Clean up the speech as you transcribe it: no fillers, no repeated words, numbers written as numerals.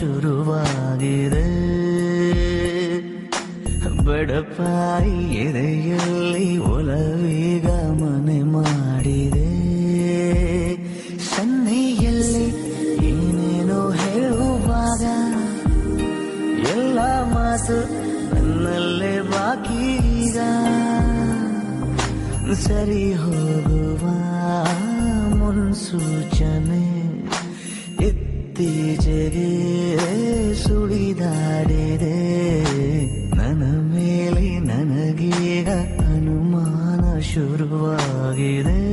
ಶುರುವಾಗಿದೆ. ಬಡಪಾಯಿ ಎದೆಯಲ್ಲಿ ಒಲವೀಗ ಮನೆ ಮಾಡಿದೆ. ಸನ್ನೆಯಲ್ಲಿ ಏನೇನೋ ಹೇಳುವಾಗ ಎಲ್ಲ ಮಾತು ನನ್ನಲ್ಲೇ ಬಾಕಿ ಈಗ. ಸರಿ ಹೋಗುವ ಮುನ್ಸೂಚನೆ ಇತ್ತೀಚೆಗೆ ಸುಳಿದಾಡಿದೆ. ನನ್ನ ಮೇಲೆ ನನಗೀಗ ಅನುಮಾನ ಶುರುವಾಗಿದೆ.